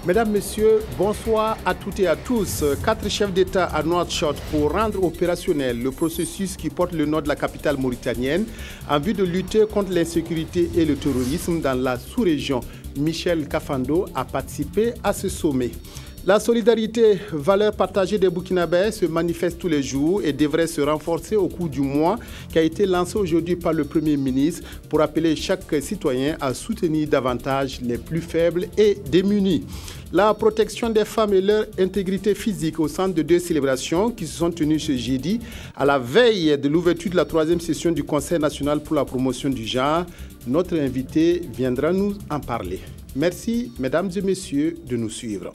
Mesdames, Messieurs, bonsoir à toutes et à tous. 4 chefs d'État à Nouakchott pour rendre opérationnel le processus qui porte le nom de la capitale mauritanienne en vue de lutter contre l'insécurité et le terrorisme dans la sous-région. Michel Kafando a participé à ce sommet. La solidarité, valeur partagée des Burkinabés, se manifeste tous les jours et devrait se renforcer au cours du mois qui a été lancé aujourd'hui par le Premier ministre pour appeler chaque citoyen à soutenir davantage les plus faibles et démunis. La protection des femmes et leur intégrité physique au centre de 2 célébrations qui se sont tenues ce jeudi à la veille de l'ouverture de la 3e session du Conseil national pour la promotion du genre. Notre invité viendra nous en parler. Merci, mesdames et messieurs, de nous suivre.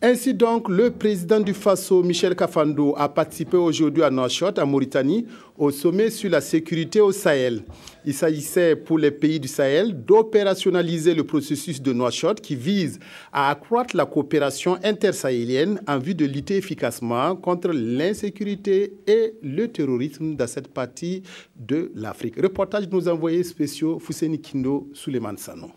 Ainsi donc, le président du Faso, Michel Kafando, a participé aujourd'hui à Nouakchott, en Mauritanie, au sommet sur la sécurité au Sahel. Il s'agissait pour les pays du Sahel d'opérationnaliser le processus de Nouakchott qui vise à accroître la coopération intersahélienne en vue de lutter efficacement contre l'insécurité et le terrorisme dans cette partie de l'Afrique. Reportage de nos envoyés spéciaux Fousseni Kindo, Souleymane Sano.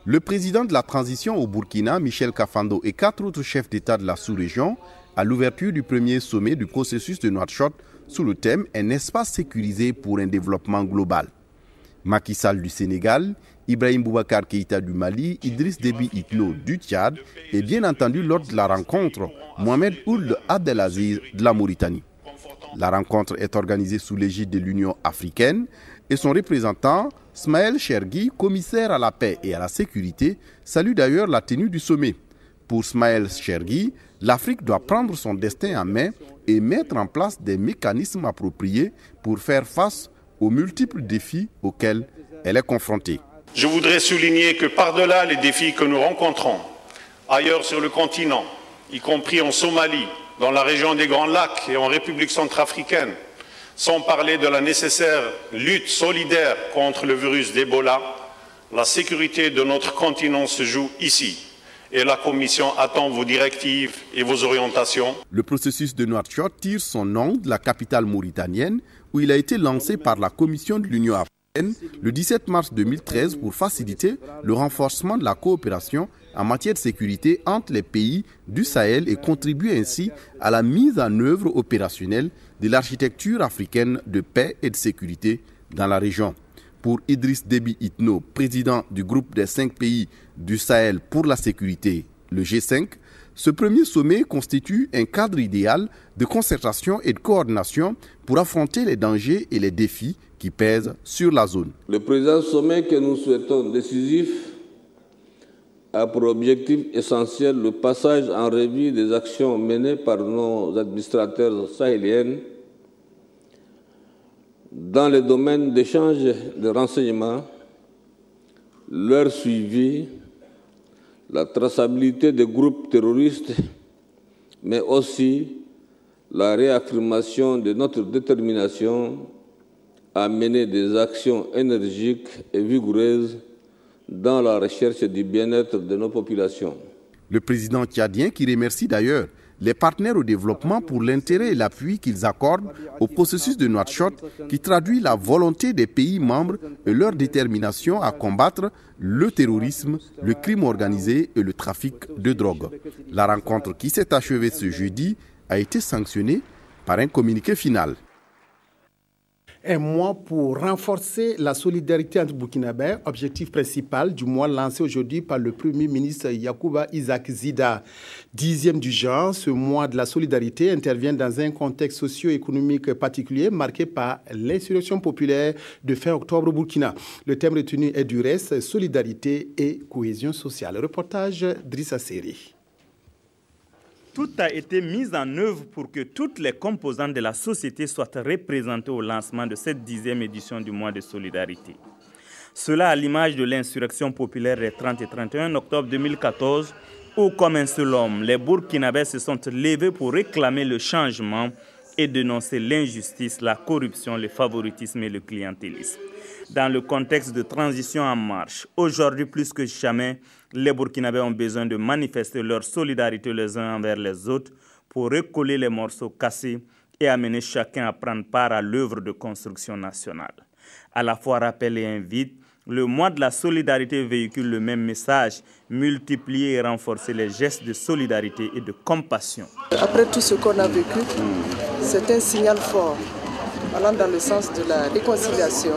Le président de la transition au Burkina, Michel Kafando, et 4 autres chefs d'État de la sous-région à l'ouverture du premier sommet du processus de Nouakchott sous le thème « Un espace sécurisé pour un développement global ». Macky Sall du Sénégal, Ibrahim Boubacar Keïta du Mali, Idriss Déby Itno du Tchad et bien entendu lors de la rencontre, Mohamed Ould Abdelaziz de la Mauritanie. La rencontre est organisée sous l'égide de l'Union africaine et son représentant, Smaël Chergui, commissaire à la paix et à la sécurité, salue d'ailleurs la tenue du sommet. Pour Smaël Chergui, l'Afrique doit prendre son destin en main et mettre en place des mécanismes appropriés pour faire face aux multiples défis auxquels elle est confrontée. Je voudrais souligner que par-delà les défis que nous rencontrons ailleurs sur le continent, y compris en Somalie, dans la région des Grands Lacs et en République centrafricaine, sans parler de la nécessaire lutte solidaire contre le virus d'Ebola, la sécurité de notre continent se joue ici. Et la Commission attend vos directives et vos orientations. Le processus de Nouakchott tire son nom de la capitale mauritanienne où il a été lancé par la Commission de l'Union africaine le 17 mars 2013 pour faciliter le renforcement de la coopération en matière de sécurité entre les pays du Sahel et contribuer ainsi à la mise en œuvre opérationnelle de l'architecture africaine de paix et de sécurité dans la région. Pour Idriss Déby Itno, président du groupe des 5 pays du Sahel pour la sécurité, le G5, ce premier sommet constitue un cadre idéal de concertation et de coordination pour affronter les dangers et les défis qui pèsent sur la zone. Le présent sommet que nous souhaitons décisif a pour objectif essentiel le passage en revue des actions menées par nos administrateurs sahéliens dans les domaines d'échange de renseignements, leur suivi, la traçabilité des groupes terroristes, mais aussi la réaffirmation de notre détermination à mener des actions énergiques et vigoureuses dans la recherche du bien-être de nos populations. Le président tchadien qui remercie d'ailleurs les partenaires au développement pour l'intérêt et l'appui qu'ils accordent au processus de Nouakchott qui traduit la volonté des pays membres et leur détermination à combattre le terrorisme, le crime organisé et le trafic de drogue. La rencontre qui s'est achevée ce jeudi a été sanctionnée par un communiqué final. Un mois pour renforcer la solidarité entre Burkinabés, objectif principal du mois lancé aujourd'hui par le Premier ministre Yacouba Isaac Zida. 10e du genre, ce mois de la solidarité intervient dans un contexte socio-économique particulier marqué par l'insurrection populaire de fin octobre au Burkina. Le thème retenu est du reste solidarité et cohésion sociale. Reportage Drissa Seri. Tout a été mis en œuvre pour que toutes les composantes de la société soient représentées au lancement de cette 10e édition du mois de solidarité. Cela à l'image de l'insurrection populaire des 30 et 31 octobre 2014, où comme un seul homme, les Burkinabés se sont levés pour réclamer le changement et dénoncer l'injustice, la corruption, le favoritisme et le clientélisme. Dans le contexte de transition en marche, aujourd'hui plus que jamais, les Burkinabés ont besoin de manifester leur solidarité les uns envers les autres pour recoller les morceaux cassés et amener chacun à prendre part à l'œuvre de construction nationale. À la fois rappel et invite, le mois de la solidarité véhicule le même message, multiplier et renforcer les gestes de solidarité et de compassion. Après tout ce qu'on a vécu, c'est un signal fort allant dans le sens de la réconciliation,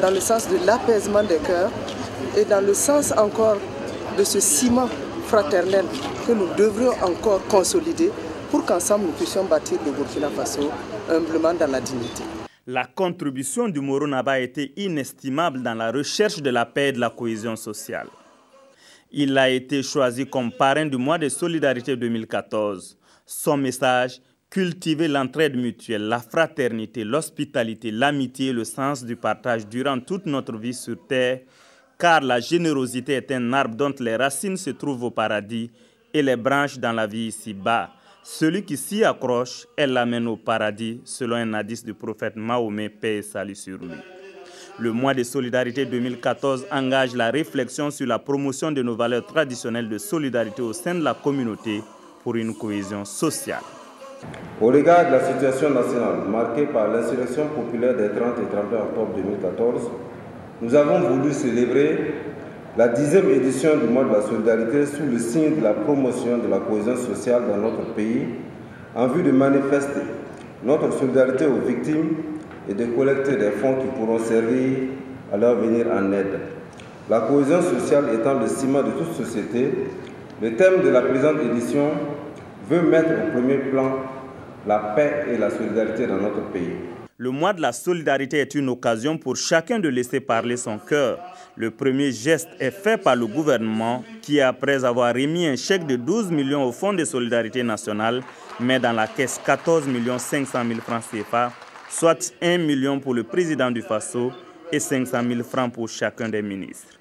dans le sens de l'apaisement des cœurs et dans le sens encore de ce ciment fraternel que nous devrions encore consolider pour qu'ensemble nous puissions bâtir le Burkina Faso humblement dans la dignité. La contribution du Moro Naba a été inestimable dans la recherche de la paix et de la cohésion sociale. Il a été choisi comme parrain du mois de solidarité 2014. Son message, cultiver l'entraide mutuelle, la fraternité, l'hospitalité, l'amitié et le sens du partage durant toute notre vie sur terre, car la générosité est un arbre dont les racines se trouvent au paradis et les branches dans la vie ici-bas. Celui qui s'y accroche, elle l'amène au paradis, selon un hadith du prophète Mahomet, paix et salut sur lui. Le mois de solidarité 2014 engage la réflexion sur la promotion de nos valeurs traditionnelles de solidarité au sein de la communauté pour une cohésion sociale. Au regard de la situation nationale marquée par l'insurrection populaire des 30 et 31 octobre 2014, nous avons voulu célébrer la 10e édition du mois de la solidarité sous le signe de la promotion de la cohésion sociale dans notre pays, en vue de manifester notre solidarité aux victimes et de collecter des fonds qui pourront servir à leur venir en aide. La cohésion sociale étant le ciment de toute société, le thème de la présente édition veut mettre au premier plan la paix et la solidarité dans notre pays. Le mois de la solidarité est une occasion pour chacun de laisser parler son cœur. Le premier geste est fait par le gouvernement qui, après avoir remis un chèque de 12 millions au Fonds de solidarité nationale, met dans la caisse 14 500 000 francs CFA, soit 1 million pour le président du Faso et 500 000 francs pour chacun des ministres.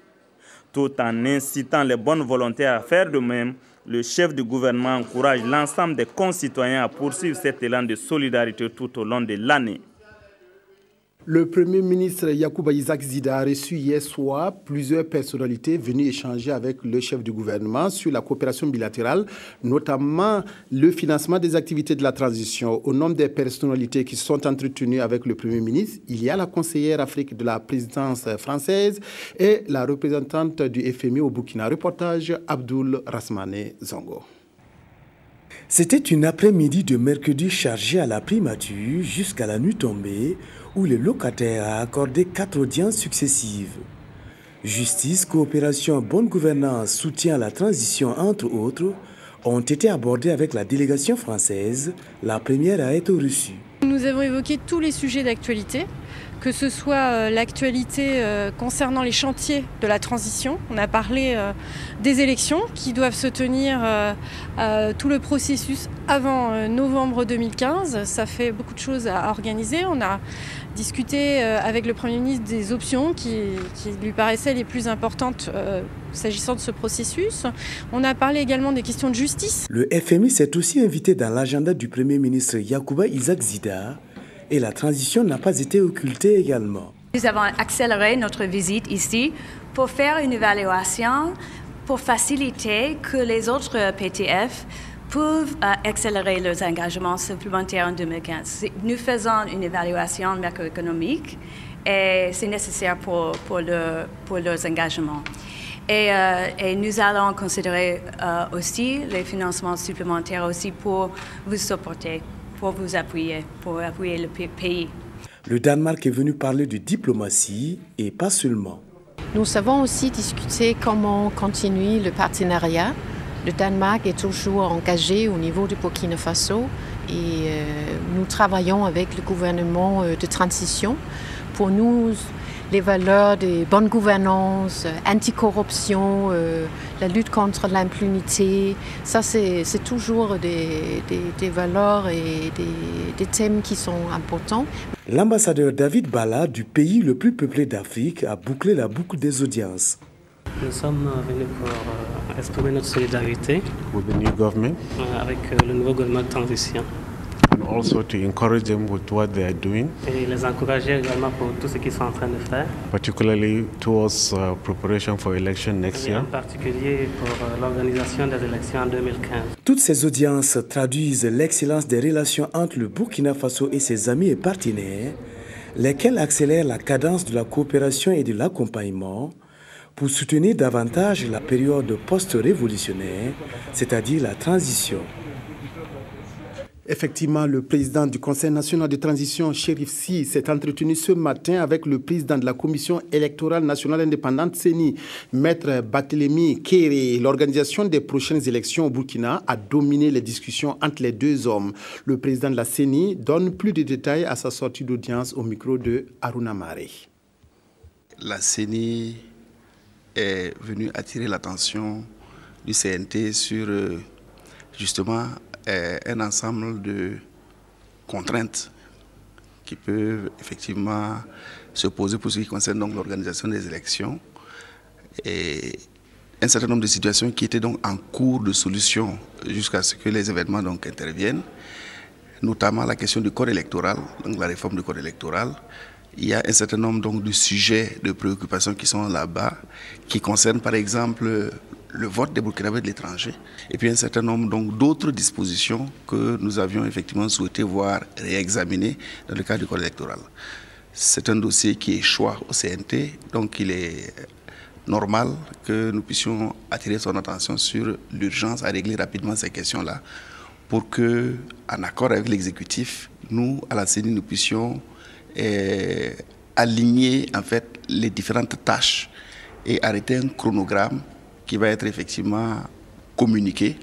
Tout en incitant les bonnes volontés à faire de même, le chef du gouvernement encourage l'ensemble des concitoyens à poursuivre cet élan de solidarité tout au long de l'année. Le Premier ministre Yacouba Isaac Zida a reçu hier soir plusieurs personnalités venues échanger avec le chef du gouvernement sur la coopération bilatérale, notamment le financement des activités de la transition. Au nom des personnalités qui sont entretenues avec le Premier ministre, il y a la conseillère Afrique de la présidence française et la représentante du FMI au Burkina. Reportage Abdoul Rasmane Zongo. C'était une après-midi de mercredi chargée à la primature jusqu'à la nuit tombée où le locataire a accordé 4 audiences successives. Justice, coopération, bonne gouvernance, soutien à la transition, entre autres, ont été abordés avec la délégation française, la première à être reçue. Nous avons évoqué tous les sujets d'actualité, que ce soit l'actualité concernant les chantiers de la transition. On a parlé des élections qui doivent se tenir tout le processus avant novembre 2015. Ça fait beaucoup de choses à organiser. On a discuté avec le Premier ministre des options qui lui paraissaient les plus importantes s'agissant de ce processus. On a parlé également des questions de justice. Le FMI s'est aussi invité dans l'agenda du Premier ministre Yacouba Isaac Zida et la transition n'a pas été occultée également. Nous avons accéléré notre visite ici pour faire une évaluation, pour faciliter que les autres PTF peuvent accélérer leurs engagements supplémentaires en 2015. Nous faisons une évaluation macroéconomique et c'est nécessaire pour leurs engagements. Et nous allons considérer aussi les financements supplémentaires aussi pour vous supporter, pour vous appuyer, pour appuyer le pays. Le Danemark est venu parler de diplomatie et pas seulement. Nous avons aussi discuté comment continuer le partenariat. Le Danemark est toujours engagé au niveau du Burkina Faso et nous travaillons avec le gouvernement de transition. Pour nous, les valeurs de bonne gouvernance, anticorruption, la lutte contre l'impunité, ça c'est toujours des valeurs et des thèmes qui sont importants. L'ambassadeur David Bala du pays le plus peuplé d'Afrique a bouclé la boucle des audiences. Nous sommes venus pour exprimer notre solidarité avec le nouveau gouvernement de transition. And also to encourage them with what they are doing. Et les encourager également pour tout ce qu'ils sont en train de faire. Particularly towards preparation for election next year. En particulier pour l'organisation des élections en 2015. Toutes ces audiences traduisent l'excellence des relations entre le Burkina Faso et ses amis et partenaires, lesquels accélèrent la cadence de la coopération et de l'accompagnement pour soutenir davantage la période post-révolutionnaire, c'est-à-dire la transition. Effectivement, le président du Conseil national de transition, Chérif Sy, s'est entretenu ce matin avec le président de la Commission électorale nationale indépendante, CENI, Maître Barthélémy Kéré. L'organisation des prochaines élections au Burkina a dominé les discussions entre les deux hommes. Le président de la CENI donne plus de détails à sa sortie d'audience au micro de Aruna Maré. La CENI est venue attirer l'attention du CNT sur justement un ensemble de contraintes qui peuvent effectivement se poser pour ce qui concerne donc l'organisation des élections et un certain nombre de situations qui étaient donc en cours de solution jusqu'à ce que les événements donc interviennent, notamment la question du code électoral, donc la réforme du code électoral. Il y a un certain nombre donc de sujets de préoccupation qui sont là-bas, qui concernent par exemple le vote des Burkinabés de l'étranger, et puis un certain nombre donc d'autres dispositions que nous avions effectivement souhaité voir réexaminer dans le cadre du code électoral. C'est un dossier qui échoue au CNT, donc il est normal que nous puissions attirer son attention sur l'urgence à régler rapidement ces questions-là, pour que, en accord avec l'exécutif, nous, à la CENI, nous puissions aligner en fait les différentes tâches et arrêter un chronogramme qui va être effectivement communiqué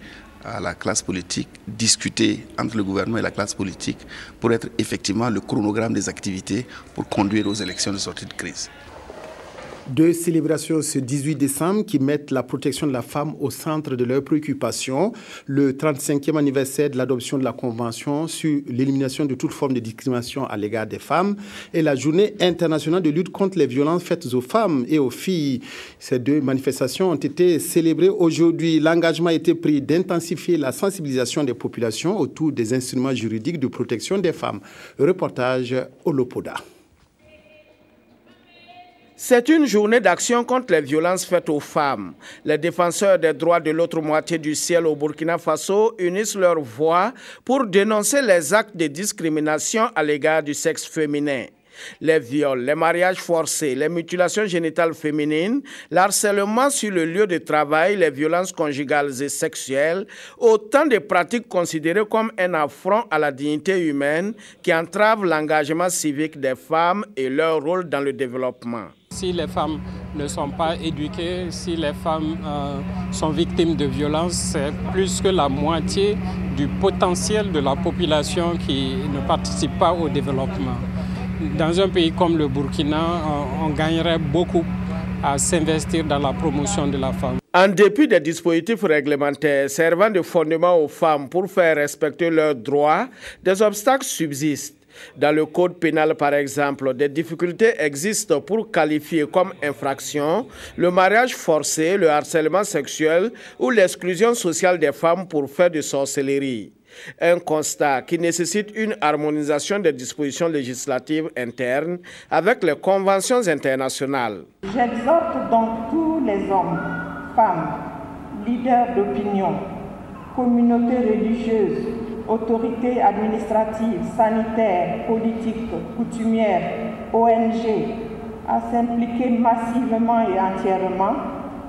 à la classe politique, discuté entre le gouvernement et la classe politique pour être effectivement le chronogramme des activités pour conduire aux élections de sortie de crise. Deux célébrations ce 18 décembre qui mettent la protection de la femme au centre de leurs préoccupations. Le 35e anniversaire de l'adoption de la Convention sur l'élimination de toute forme de discrimination à l'égard des femmes et la Journée internationale de lutte contre les violences faites aux femmes et aux filles. Ces deux manifestations ont été célébrées aujourd'hui. L'engagement a été pris d'intensifier la sensibilisation des populations autour des instruments juridiques de protection des femmes. Reportage Olopoda. C'est une journée d'action contre les violences faites aux femmes. Les défenseurs des droits de l'autre moitié du ciel au Burkina Faso unissent leurs voix pour dénoncer les actes de discrimination à l'égard du sexe féminin. Les viols, les mariages forcés, les mutilations génitales féminines, l'harcèlement sur le lieu de travail, les violences conjugales et sexuelles, autant de pratiques considérées comme un affront à la dignité humaine qui entravent l'engagement civique des femmes et leur rôle dans le développement. Si les femmes ne sont pas éduquées, si les femmes sont victimes de violences, c'est plus que la moitié du potentiel de la population qui ne participe pas au développement. Dans un pays comme le Burkina, on gagnerait beaucoup à s'investir dans la promotion de la femme. En dépit des dispositifs réglementaires servant de fondement aux femmes pour faire respecter leurs droits, des obstacles subsistent. Dans le code pénal, par exemple, des difficultés existent pour qualifier comme infraction le mariage forcé, le harcèlement sexuel ou l'exclusion sociale des femmes pour faire de sorcellerie. Un constat qui nécessite une harmonisation des dispositions législatives internes avec les conventions internationales. J'exhorte donc tous les hommes, femmes, leaders d'opinion, communautés religieuses, autorités administratives, sanitaires, politiques, coutumières, ONG, à s'impliquer massivement et entièrement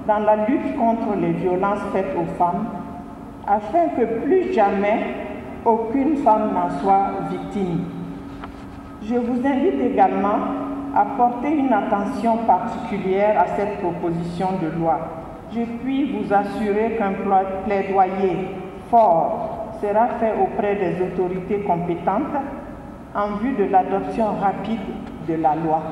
dans la lutte contre les violences faites aux femmes, afin que plus jamais aucune femme n'en soit victime. Je vous invite également à porter une attention particulière à cette proposition de loi. Je puis vous assurer qu'un plaidoyer fort sera fait auprès des autorités compétentes en vue de l'adoption rapide de la loi.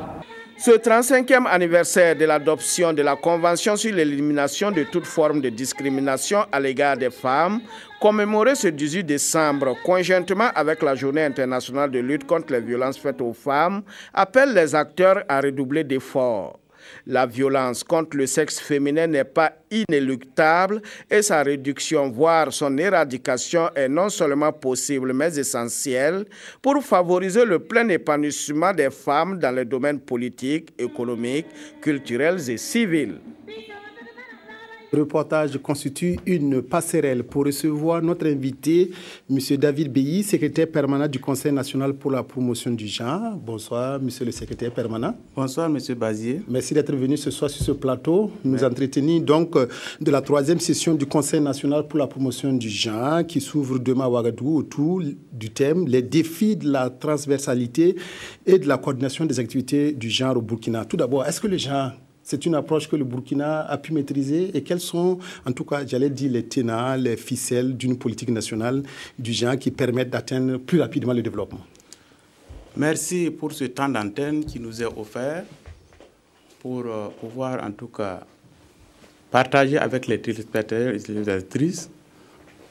Ce 35e anniversaire de l'adoption de la Convention sur l'élimination de toute forme de discrimination à l'égard des femmes, commémoré ce 18 décembre conjointement avec la Journée internationale de lutte contre les violences faites aux femmes, appelle les acteurs à redoubler d'efforts. La violence contre le sexe féminin n'est pas inéluctable et sa réduction, voire son éradication, est non seulement possible mais essentielle pour favoriser le plein épanouissement des femmes dans les domaines politiques, économiques, culturels et civils. Le reportage constitue une passerelle pour recevoir notre invité, M. David Beyi, secrétaire permanent du Conseil national pour la promotion du genre. Bonsoir, Monsieur le secrétaire permanent. Bonsoir, M. Bazier. Merci d'être venu ce soir sur ce plateau. Nous entretenir donc de la 3e session du Conseil national pour la promotion du genre qui s'ouvre demain à Ouagadougou autour du thème « Les défis de la transversalité et de la coordination des activités du genre au Burkina ». Tout d'abord, est-ce que le genre, c'est une approche que le Burkina a pu maîtriser et quels sont, en tout cas, j'allais dire, les tenants, les ficelles d'une politique nationale du genre qui permettent d'atteindre plus rapidement le développement? Merci pour ce temps d'antenne qui nous est offert pour pouvoir, en tout cas, partager avec les téléspectateurs et les téléspectatrices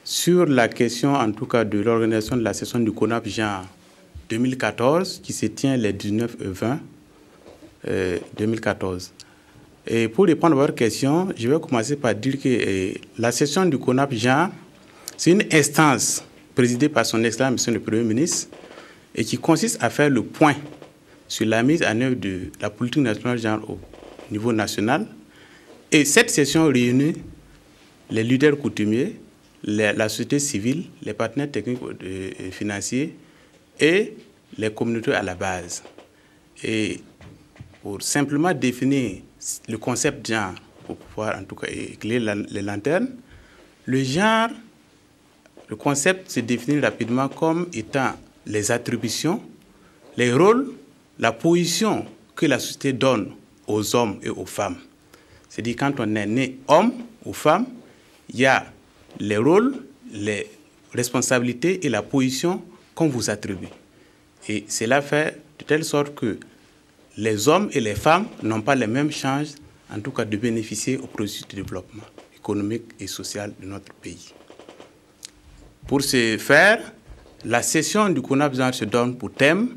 sur la question, en tout cas, de l'organisation de la session du CONAP Genre 2014 qui se tient les 19 et 20 2014. Et pour répondre à votre question, je vais commencer par dire que la session du CONAP Genre, c'est une instance présidée par son Excellence, Monsieur le Premier ministre, et qui consiste à faire le point sur la mise en œuvre de la politique nationale genre au niveau national. Et cette session réunit les leaders coutumiers, la société civile, les partenaires techniques et financiers et les communautés à la base. Et pour simplement définir le concept genre, pour pouvoir en tout cas éclairer les lanternes, le genre, le concept se définit rapidement comme étant les attributions, les rôles, la position que la société donne aux hommes et aux femmes. C'est-à-dire quand on est né homme ou femme, il y a les rôles, les responsabilités et la position qu'on vous attribue. Et cela fait de telle sorte que les hommes et les femmes n'ont pas les mêmes chances, en tout cas, de bénéficier au processus de développement économique et social de notre pays. Pour ce faire, la session du CONAP Genre se donne pour thème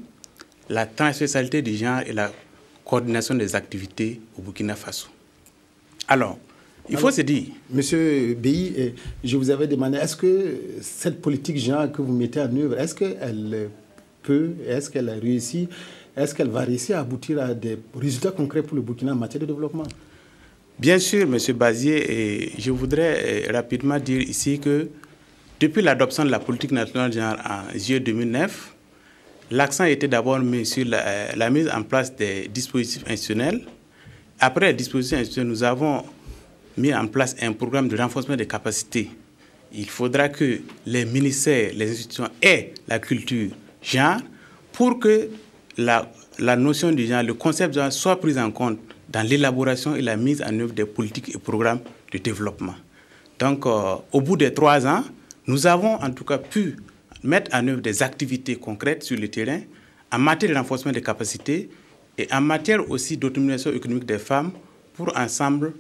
la transversalité du genre et la coordination des activités au Burkina Faso. Alors, il faut se dire... Monsieur Beyi, je vous avais demandé, est-ce que cette politique genre que vous mettez en œuvre, est-ce qu'elle peut, est-ce qu'elle a réussi, est-ce qu'elle va réussir à aboutir à des résultats concrets pour le Burkina en matière de développement? Bien sûr, Monsieur Bazier, et je voudrais rapidement dire ici que depuis l'adoption de la politique nationale genre en juillet 2009, l'accent était d'abord mis sur la mise en place des dispositifs institutionnels. Après les dispositifs institutionnels, nous avons mis en place un programme de renforcement des capacités. Il faudra que les ministères, les institutions aient la culture genre pour que la notion du genre, le concept du genre soit pris en compte dans l'élaboration et la mise en œuvre des politiques et programmes de développement. Donc, au bout de 3 ans, nous avons en tout cas pu mettre en œuvre des activités concrètes sur le terrain en matière de renforcement des capacités et en matière aussi d'autonomisation économique des femmes pour ensemble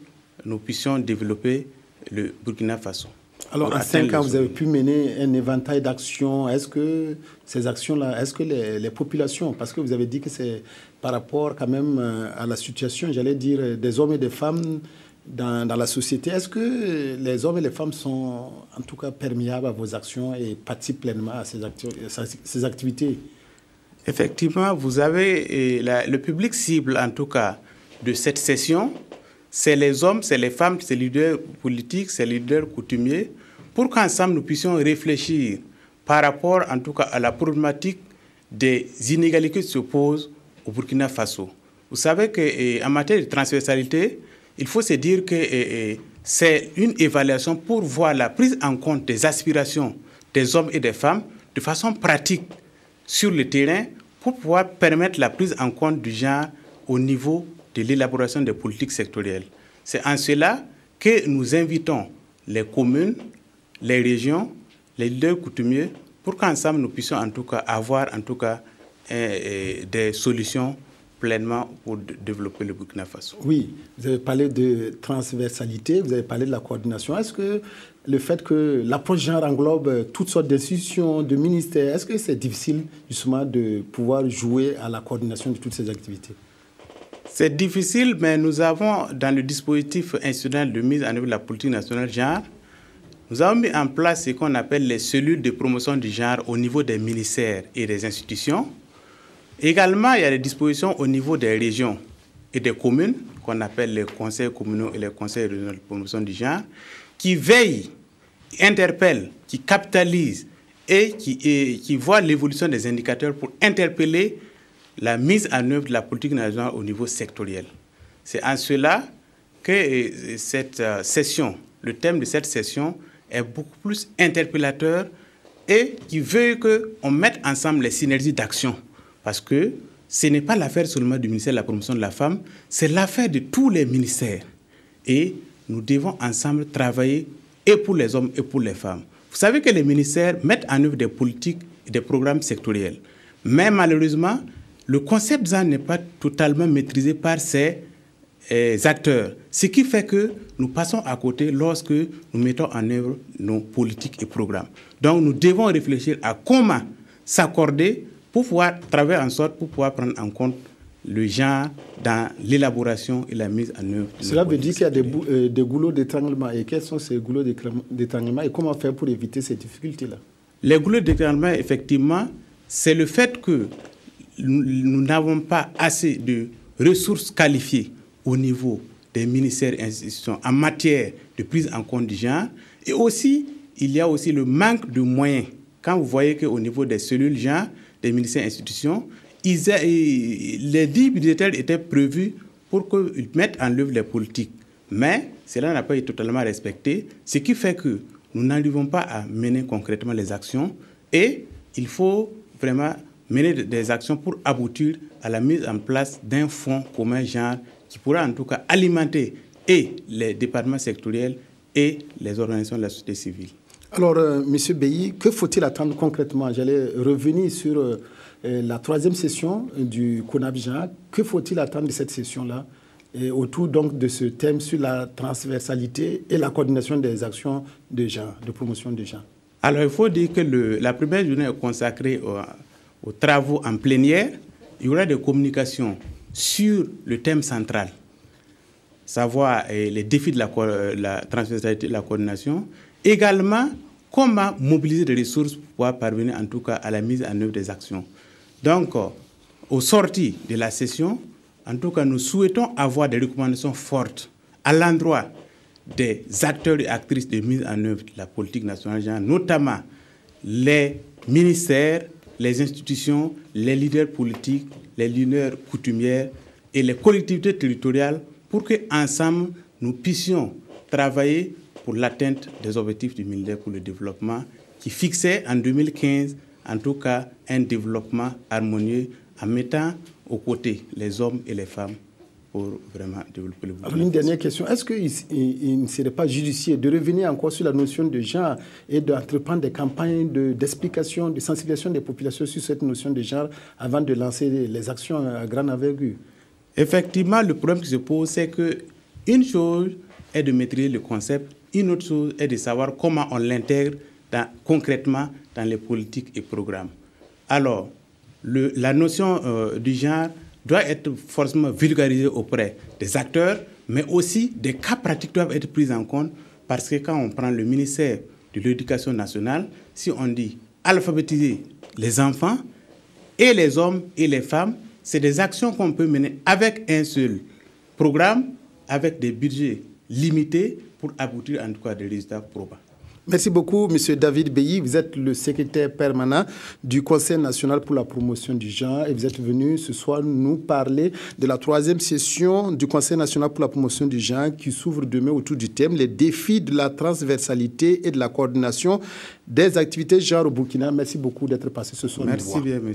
nous puissions développer le Burkina Faso. Alors, en 5 ans, vous avez pu mener un éventail d'actions. Est-ce que ces actions-là, est-ce que les populations, parce que vous avez dit que c'est par rapport quand même à la situation, j'allais dire, des hommes et des femmes dans la société, est-ce que les hommes et les femmes sont en tout cas perméables à vos actions et participent pleinement à ces activités? Effectivement, vous avez le public cible en tout cas de cette session, c'est les hommes, c'est les femmes, c'est les leaders politiques, c'est les leaders coutumiers, pour qu'ensemble nous puissions réfléchir par rapport en tout cas à la problématique des inégalités qui se posent au Burkina Faso. Vous savez qu'en matière de transversalité, il faut se dire que c'est une évaluation pour voir la prise en compte des aspirations des hommes et des femmes de façon pratique sur le terrain pour pouvoir permettre la prise en compte du genre au niveau de l'élaboration des politiques sectorielles. C'est en cela que nous invitons les communes, les régions, les leaders coutumiers pour qu'ensemble nous puissions en tout cas avoir en tout cas des solutions pleinement pour développer le Burkina Faso. Oui, vous avez parlé de transversalité, vous avez parlé de la coordination. Est-ce que le fait que l'approche genre englobe toutes sortes d'institutions, de ministères, est-ce que c'est difficile justement de pouvoir jouer à la coordination de toutes ces activités? C'est difficile, mais nous avons dans le dispositif institutionnel de mise en œuvre de la politique nationale genre, nous avons mis en place ce qu'on appelle les cellules de promotion du genre au niveau des ministères et des institutions. Également, il y a des dispositions au niveau des régions et des communes qu'on appelle les conseils communaux et les conseils régionaux de promotion du genre, qui veillent, interpellent, qui capitalisent et qui voient l'évolution des indicateurs pour interpeller la mise en œuvre de la politique nationale au niveau sectoriel. C'est en cela que cette session, le thème de cette session est beaucoup plus interpellateur et qui veut qu'on mette ensemble les synergies d'action. Parce que ce n'est pas l'affaire seulement du ministère de la promotion de la femme, c'est l'affaire de tous les ministères. Et nous devons ensemble travailler et pour les hommes et pour les femmes. Vous savez que les ministères mettent en œuvre des politiques et des programmes sectoriels. Mais malheureusement, le concept ZAN n'est pas totalement maîtrisé par ces acteurs. Ce qui fait que nous passons à côté lorsque nous mettons en œuvre nos politiques et programmes. Donc nous devons réfléchir à comment s'accorder pour pouvoir travailler en sorte pour pouvoir prendre en compte le genre dans l'élaboration et la mise en œuvre. Cela veut dire qu'il y a des goulots d'étranglement. Et quels sont ces goulots d'étranglement et comment faire pour éviter ces difficultés-là? Les goulots d'étranglement, effectivement, c'est le fait que nous n'avons pas assez de ressources qualifiées au niveau des ministères et institutions en matière de prise en compte du genre. Et aussi, il y a aussi le manque de moyens. Quand vous voyez qu'au niveau des cellules genre, des ministères et institutions, les dits budgétaires étaient prévus pour qu'ils mettent en œuvre les politiques. Mais cela n'a pas été totalement respecté, ce qui fait que nous n'arrivons pas à mener concrètement les actions et il faut vraiment mener des actions pour aboutir à la mise en place d'un fonds commun genre qui pourra en tout cas alimenter et les départements sectoriels et les organisations de la société civile. Alors, M. Beyi, que faut-il attendre concrètement? J'allais revenir sur la troisième session du CONAP genre. Que faut-il attendre de cette session-là autour donc de ce thème sur la transversalité et la coordination des actions de genre, de promotion de genre? Alors, il faut dire que la première journée est consacrée aux travaux en plénière. Il y aura des communications sur le thème central, savoir les défis de la transversalité et de la coordination. Également, comment mobiliser des ressources pour pouvoir parvenir en tout cas à la mise en œuvre des actions. Donc, au sorti de la session, en tout cas, nous souhaitons avoir des recommandations fortes à l'endroit des acteurs et actrices de mise en œuvre de la politique nationale genre, notamment les ministères, les institutions, les leaders politiques, les leaders coutumières et les collectivités territoriales pour qu'ensemble, nous puissions travailler pour l'atteinte des objectifs du millénaire pour le développement qui fixait en 2015, en tout cas, un développement harmonieux en mettant aux côtés les hommes et les femmes pour vraiment développer le Burkina. Alors, une dernière question. Est-ce qu'il ne serait pas judicieux de revenir encore sur la notion de genre et d'entreprendre des campagnes d'explication, de sensibilisation des populations sur cette notion de genre avant de lancer les actions à grande envergure? Effectivement, le problème qui se pose, c'est qu'une chose est de maîtriser le concept, une autre chose est de savoir comment on l'intègre concrètement dans les politiques et programmes. Alors, la notion du genre doit être forcément vulgarisée auprès des acteurs, mais aussi des cas pratiques doivent être pris en compte parce que quand on prend le ministère de l'Éducation nationale, si on dit alphabétiser les enfants et les hommes et les femmes, c'est des actions qu'on peut mener avec un seul programme, avec des budgets limités pour aboutir en tout cas à des résultats probants. Merci beaucoup, M. David Beyi. Vous êtes le secrétaire permanent du Conseil national pour la promotion du genre et vous êtes venu ce soir nous parler de la troisième session du Conseil national pour la promotion du genre qui s'ouvre demain autour du thème « Les défis de la transversalité et de la coordination des activités genre au Burkina ». Merci beaucoup d'être passé ce soir. Merci bien, M.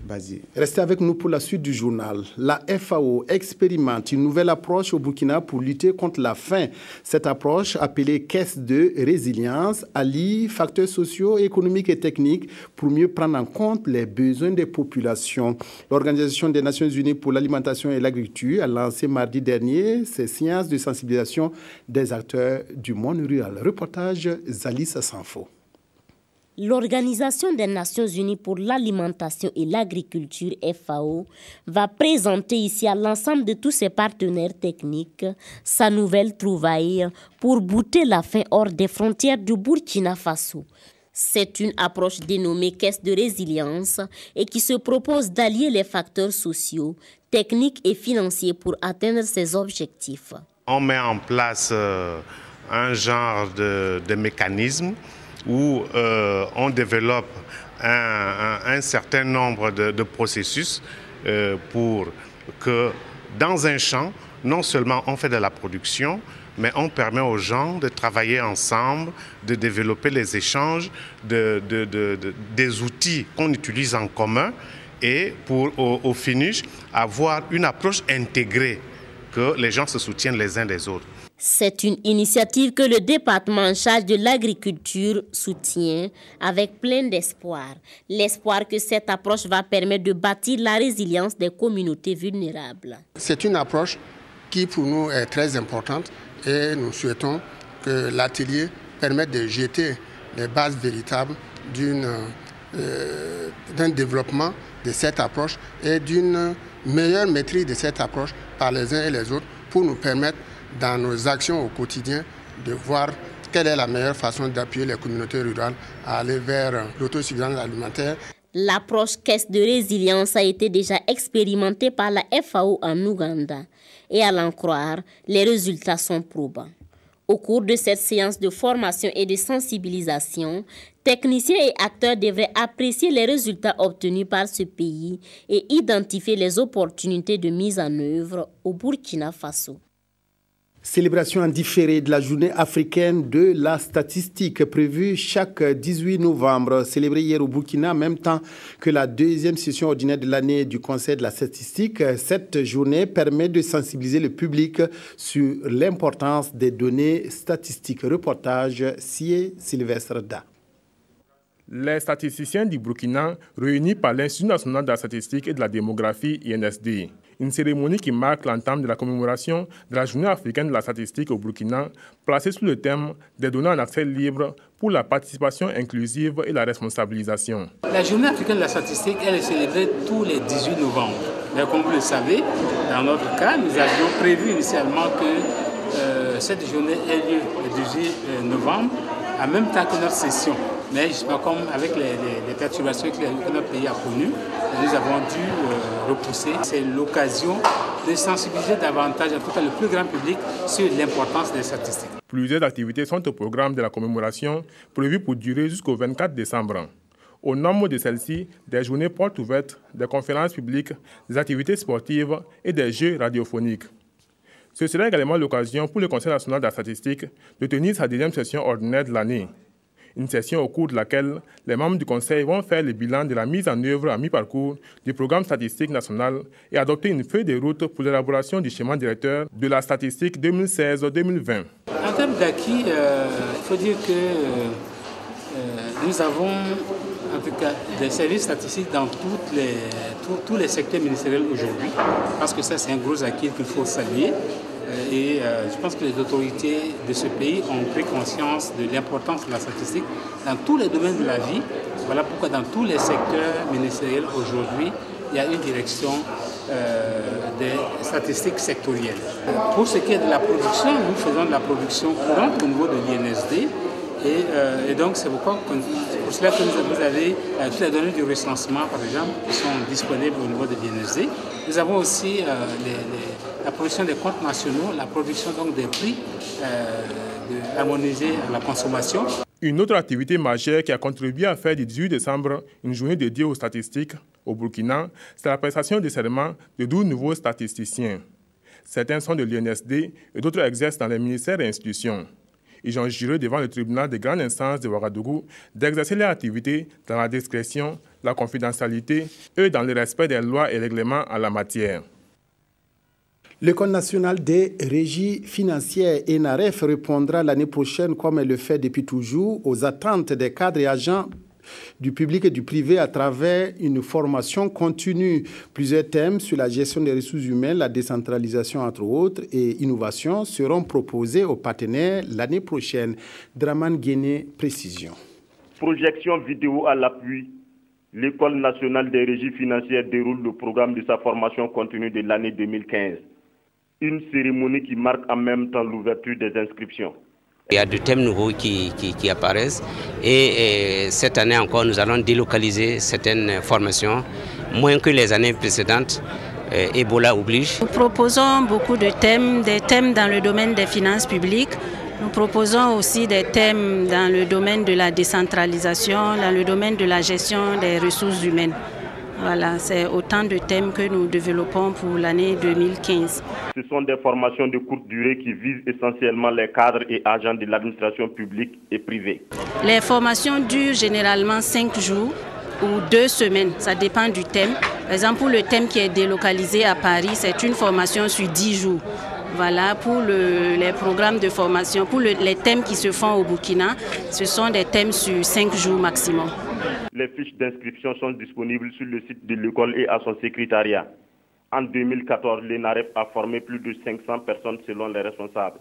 Bazi. Restez avec nous pour la suite du journal. La FAO expérimente une nouvelle approche au Burkina pour lutter contre la faim. Cette approche, appelée Caisse de résilience, allie facteurs sociaux, économiques et techniques pour mieux prendre en compte les besoins des populations. L'Organisation des Nations Unies pour l'alimentation et l'agriculture a lancé mardi dernier ses séances de sensibilisation des acteurs du monde rural. Reportage Zalis Sanfo. L'Organisation des Nations Unies pour l'alimentation et l'agriculture, FAO, va présenter ici à l'ensemble de tous ses partenaires techniques sa nouvelle trouvaille pour bouter la faim hors des frontières du Burkina Faso. C'est une approche dénommée caisse de résilience et qui se propose d'allier les facteurs sociaux, techniques et financiers pour atteindre ces objectifs. On met en place un genre de mécanisme où on développe un certain nombre de processus pour que dans un champ, non seulement on fait de la production, mais on permet aux gens de travailler ensemble, de développer les échanges, des outils qu'on utilise en commun et pour au finish avoir une approche intégrée, que les gens se soutiennent les uns les autres. C'est une initiative que le département en charge de l'agriculture soutient avec plein d'espoir. L'espoir que cette approche va permettre de bâtir la résilience des communautés vulnérables. C'est une approche qui pour nous est très importante et nous souhaitons que l'atelier permette de jeter les bases véritables d'un développement de cette approche et d'une meilleure maîtrise de cette approche par les uns et les autres pour nous permettre dans nos actions au quotidien de voir quelle est la meilleure façon d'appuyer les communautés rurales à aller vers l'autosuffisance alimentaire. L'approche caisse de résilience a été déjà expérimentée par la FAO en Ouganda et à l'en croire, les résultats sont probants. Au cours de cette séance de formation et de sensibilisation, techniciens et acteurs devraient apprécier les résultats obtenus par ce pays et identifier les opportunités de mise en œuvre au Burkina Faso. Célébration en différé de la journée africaine de la statistique prévue chaque 18 novembre, célébrée hier au Burkina en même temps que la deuxième session ordinaire de l'année du Conseil de la statistique. Cette journée permet de sensibiliser le public sur l'importance des données statistiques. Reportage Sié Sylvestre Da. Les statisticiens du Burkina, réunis par l'Institut national de la statistique et de la démographie INSD. Une cérémonie qui marque l'entame de la commémoration de la journée africaine de la statistique au Burkina, placée sous le thème des données en accès libre pour la participation inclusive et la responsabilisation. La journée africaine de la statistique, elle est célébrée tous les 18 novembre. Mais comme vous le savez, dans notre cas, nous avions prévu initialement que cette journée ait lieu le 18 novembre, en même temps que notre session. Mais justement, comme avec les perturbations que notre pays a connues, nous avons dû repousser. C'est l'occasion de sensibiliser davantage, en tout cas le plus grand public, sur l'importance des statistiques. Plusieurs activités sont au programme de la commémoration, prévues pour durer jusqu'au 24 décembre. Au nombre de celles-ci, des journées portes ouvertes, des conférences publiques, des activités sportives et des jeux radiophoniques. Ce sera également l'occasion pour le Conseil national de la statistique de tenir sa deuxième session ordinaire de l'année. Une session au cours de laquelle les membres du Conseil vont faire le bilan de la mise en œuvre à mi-parcours du programme statistique national et adopter une feuille de route pour l'élaboration du schéma directeur de la statistique 2016-2020. En termes d'acquis, il faut dire que nous avons en tout cas des services statistiques dans tous les secteurs ministériels aujourd'hui, parce que ça c'est un gros acquis qu'il faut saluer. Et je pense que les autorités de ce pays ont pris conscience de l'importance de la statistique dans tous les domaines de la vie. Voilà pourquoi dans tous les secteurs ministériels aujourd'hui, il y a une direction des statistiques sectorielles. Pour ce qui est de la production, nous faisons de la production courante au niveau de l'INSD. Et donc c'est pour cela que vous avez toutes les données du recensement, par exemple, qui sont disponibles au niveau de l'INSD. Nous avons aussi la production des comptes nationaux, la production donc des prix harmonisés à la consommation. Une autre activité majeure qui a contribué à faire du 18 décembre une journée dédiée aux statistiques au Burkina, c'est la prestation de serment de 12 nouveaux statisticiens. Certains sont de l'INSD et d'autres exercent dans les ministères et institutions. Ils ont juré devant le tribunal de grande instance de Ouagadougou d'exercer leur activité dans la discrétion, la confidentialité et dans le respect des lois et règlements en la matière. L'École nationale des régies financières, ENAREF, répondra l'année prochaine, comme elle le fait depuis toujours, aux attentes des cadres et agents du public et du privé à travers une formation continue. Plusieurs thèmes sur la gestion des ressources humaines, la décentralisation entre autres et innovation seront proposés aux partenaires l'année prochaine. Draman Guéné, précision. Projection vidéo à l'appui. L'École nationale des régies financières déroule le programme de sa formation continue de l'année 2015. Une cérémonie qui marque en même temps l'ouverture des inscriptions. Il y a des thèmes nouveaux qui apparaissent et cette année encore, nous allons délocaliser certaines formations, moins que les années précédentes. Ebola oblige. Nous proposons beaucoup de thèmes, des thèmes dans le domaine des finances publiques. Nous proposons aussi des thèmes dans le domaine de la décentralisation, dans le domaine de la gestion des ressources humaines. Voilà, c'est autant de thèmes que nous développons pour l'année 2015. Ce sont des formations de courte durée qui visent essentiellement les cadres et agents de l'administration publique et privée. Les formations durent généralement 5 jours ou 2 semaines, ça dépend du thème. Par exemple, pour le thème qui est délocalisé à Paris, c'est une formation sur 10 jours. Voilà, pour les programmes de formation, pour les thèmes qui se font au Burkina, ce sont des thèmes sur 5 jours maximum. Les fiches d'inscription sont disponibles sur le site de l'école et à son secrétariat. En 2014, l'ENAREP a formé plus de 500 personnes selon les responsables.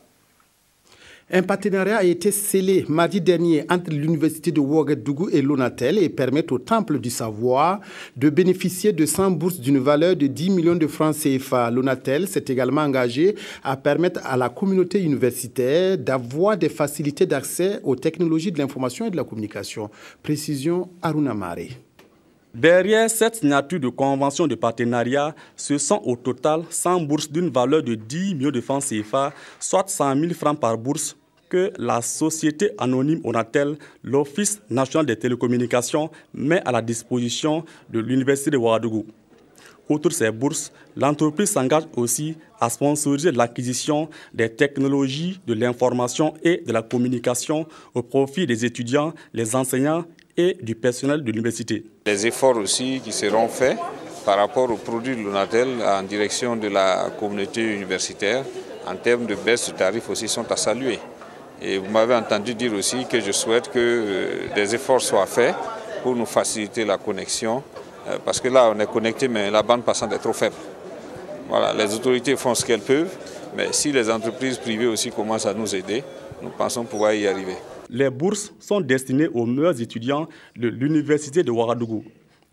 Un partenariat a été scellé mardi dernier entre l'Université de Ouagadougou et l'ONATEL et permet au Temple du Savoir de bénéficier de 100 bourses d'une valeur de 10 millions de francs CFA. L'ONATEL s'est également engagé à permettre à la communauté universitaire d'avoir des facilités d'accès aux technologies de l'information et de la communication. Précision Aruna Mare. Derrière cette signature de convention de partenariat, ce sont au total 100 bourses d'une valeur de 10 millions de francs CFA, soit 100 000 francs par bourse, que la société anonyme ONATEL, l'Office national des télécommunications, met à la disposition de l'Université de Ouagadougou. Outre ces bourses, l'entreprise s'engage aussi à sponsoriser l'acquisition des technologies de l'information et de la communication au profit des étudiants, les enseignants et du personnel de l'université. Les efforts aussi qui seront faits par rapport aux produits de l'ONATEL en direction de la communauté universitaire en termes de baisse de tarifs aussi sont à saluer. Et vous m'avez entendu dire aussi que je souhaite que des efforts soient faits pour nous faciliter la connexion parce que là on est connecté mais la bande passante est trop faible. Voilà, les autorités font ce qu'elles peuvent, mais si les entreprises privées aussi commencent à nous aider, nous pensons pouvoir y arriver. Les bourses sont destinées aux meilleurs étudiants de l'Université de Ouagadougou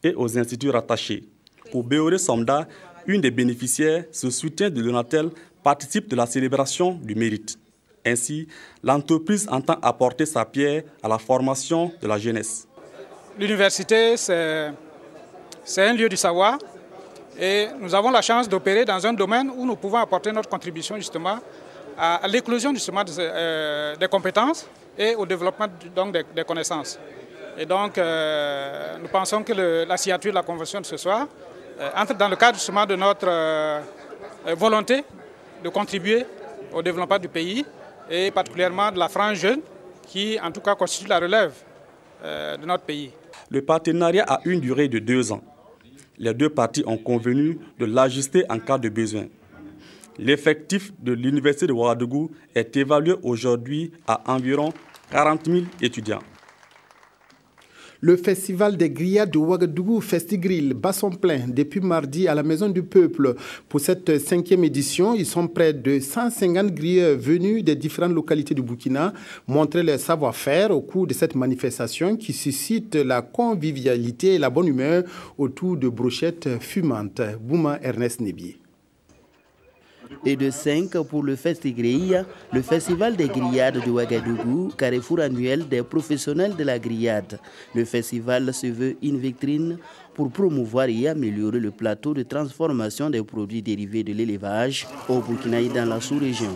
et aux instituts rattachés. Pour Béoré Somda, une des bénéficiaires, ce soutien de l'ONATEL participe de la célébration du mérite. Ainsi, l'entreprise entend apporter sa pierre à la formation de la jeunesse. L'université, c'est un lieu du savoir et nous avons la chance d'opérer dans un domaine où nous pouvons apporter notre contribution justement à l'éclosion justement des compétences et au développement donc, des connaissances. Et donc, nous pensons que la signature de la convention de ce soir entre dans le cadre justement de notre volonté de contribuer au développement du pays et particulièrement de la frange jeune qui, en tout cas, constitue la relève de notre pays. Le partenariat a une durée de 2 ans. Les deux parties ont convenu de l'ajuster en cas de besoin. L'effectif de l'Université de Ouagadougou est évalué aujourd'hui à environ 40 000 étudiants. Le festival des grillades de Ouagadougou, Festigrill, bat son plein depuis mardi à la Maison du Peuple. Pour cette 5e édition, ils sont près de 150 grilleurs venus des différentes localités du Burkina montrer leur savoir-faire au cours de cette manifestation qui suscite la convivialité et la bonne humeur autour de brochettes fumantes. Bouma Ernest Nebier. Et de 5 pour le Festigrill, le festival des grillades de Ouagadougou, carrefour annuel des professionnels de la grillade. Le festival se veut une vitrine pour promouvoir et améliorer le plateau de transformation des produits dérivés de l'élevage au Burkina et dans la sous-région.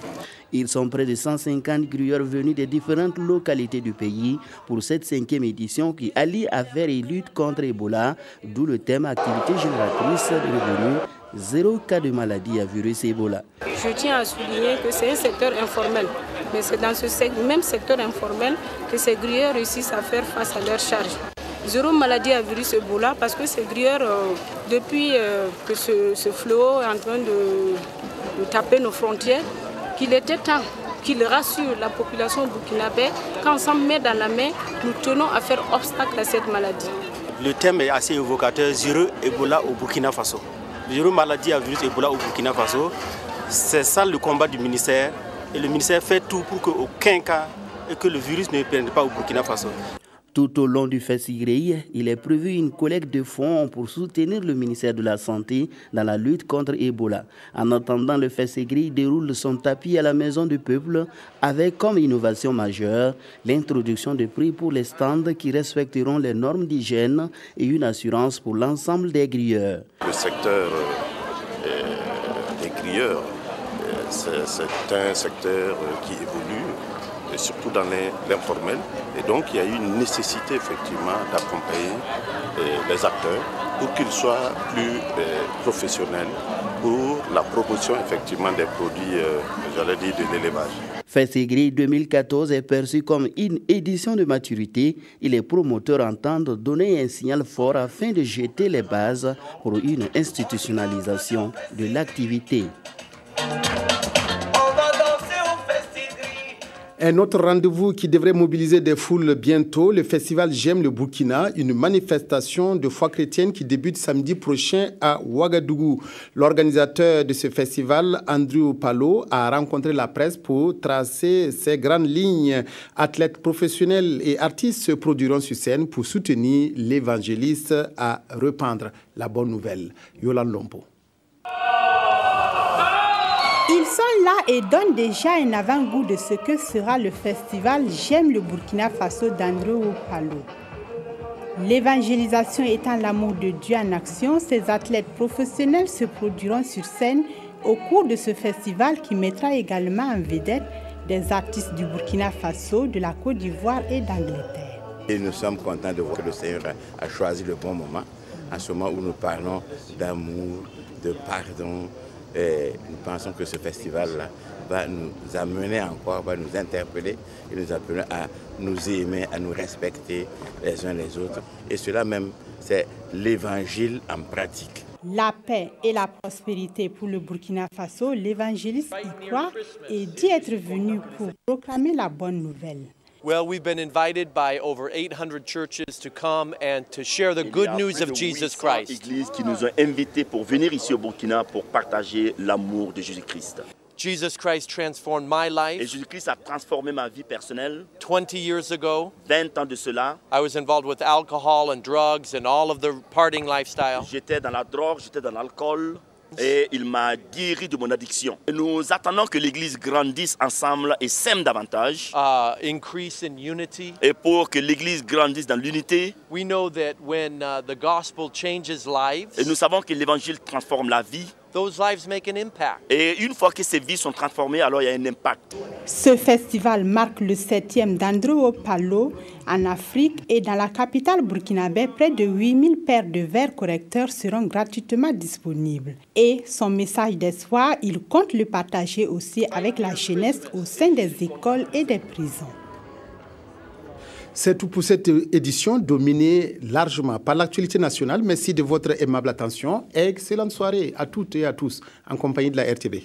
Ils sont près de 150 grilleurs venus des différentes localités du pays pour cette 5e édition qui allie affaires et lutte contre Ebola, d'où le thème activité génératrice de revenus. 0 cas de maladie à virus Ebola. Je tiens à souligner que c'est un secteur informel, mais c'est dans ce même secteur informel que ces grilleurs réussissent à faire face à leurs charges. 0 maladie à virus Ebola parce que ces grilleurs, depuis que ce fléau est en train de taper nos frontières, qu'il était temps qu'ils rassurent la population burkinabé qu'ensemble, main dans la main, nous tenons à faire obstacle à cette maladie. Le thème est assez évocateur, 0 Ebola au Burkina Faso. 0 maladie à virus Ebola au Burkina Faso, c'est ça le combat du ministère. Et le ministère fait tout pour qu'aucun cas et que le virus ne prenne pas au Burkina Faso. Tout au long du Festigréi, il est prévu une collecte de fonds pour soutenir le ministère de la Santé dans la lutte contre Ebola. En attendant, le Festigréi déroule son tapis à la Maison du Peuple avec comme innovation majeure l'introduction de prix pour les stands qui respecteront les normes d'hygiène et une assurance pour l'ensemble des grilleurs. Le secteur des grilleurs, c'est un secteur qui évolue, et surtout dans l'informel. Et donc, il y a eu une nécessité, effectivement, d'accompagner les acteurs pour qu'ils soient plus professionnels pour la promotion, effectivement, des produits, j'allais dire, de l'élevage. Festigréi 2014 est perçu comme une édition de maturité et les promoteurs entendent donner un signal fort afin de jeter les bases pour une institutionnalisation de l'activité. Un autre rendez-vous qui devrait mobiliser des foules bientôt, le festival J'aime le Burkina, une manifestation de foi chrétienne qui débute samedi prochain à Ouagadougou. L'organisateur de ce festival, Andrew Palo, a rencontré la presse pour tracer ses grandes lignes. Athlètes professionnels et artistes se produiront sur scène pour soutenir l'évangéliste à répandre la bonne nouvelle. Yolande Lompo. Ils sont là et donnent déjà un avant-goût de ce que sera le festival J'aime le Burkina Faso d'Andrew Palo. L'évangélisation étant l'amour de Dieu en action, ces athlètes professionnels se produiront sur scène au cours de ce festival qui mettra également en vedette des artistes du Burkina Faso, de la Côte d'Ivoire et d'Angleterre. Et nous sommes contents de voir que le Seigneur a choisi le bon moment, en ce moment où nous parlons d'amour, de pardon. Et nous pensons que ce festival-là va nous amener encore, va nous interpeller et nous appeler à nous aimer, à nous respecter les uns les autres. Et cela même, c'est l'évangile en pratique. La paix et la prospérité pour le Burkina Faso, l'évangéliste y croit et dit être venu pour proclamer la bonne nouvelle. Well, we've been invited by over 800 churches to come and to share the good news of Jesus Christ. Églises qui nous ont invités pour venir ici au Burkina pour partager l'amour de Jésus-Christ. Jesus Christ transformed my life. Et Jésus-Christ a transformé ma vie personnelle. 20 years ago, 20 ans de cela, I was involved with alcohol and drugs and all of the partying lifestyle. J'étais dans la drogue, j'étais dans l'alcool. Et il m'a guéri de mon addiction. Nous attendons que l'Église grandisse ensemble et s'aime davantage. Increase in unity. Et pour que l'Église grandisse dans l'unité. We know that when the gospel changes lives, et nous savons que l'Évangile transforme la vie. Those lives make an impact. Et une fois que ces vies sont transformées, alors il y a un impact. Ce festival marque le 7e d'Andrew Palo en Afrique et dans la capitale burkinabé, près de 8000 paires de verres correcteurs seront gratuitement disponibles. Et son message d'espoir, il compte le partager aussi avec la jeunesse au sein des écoles et des prisons. C'est tout pour cette édition dominée largement par l'actualité nationale. Merci de votre aimable attention et excellente soirée à toutes et à tous en compagnie de la RTB.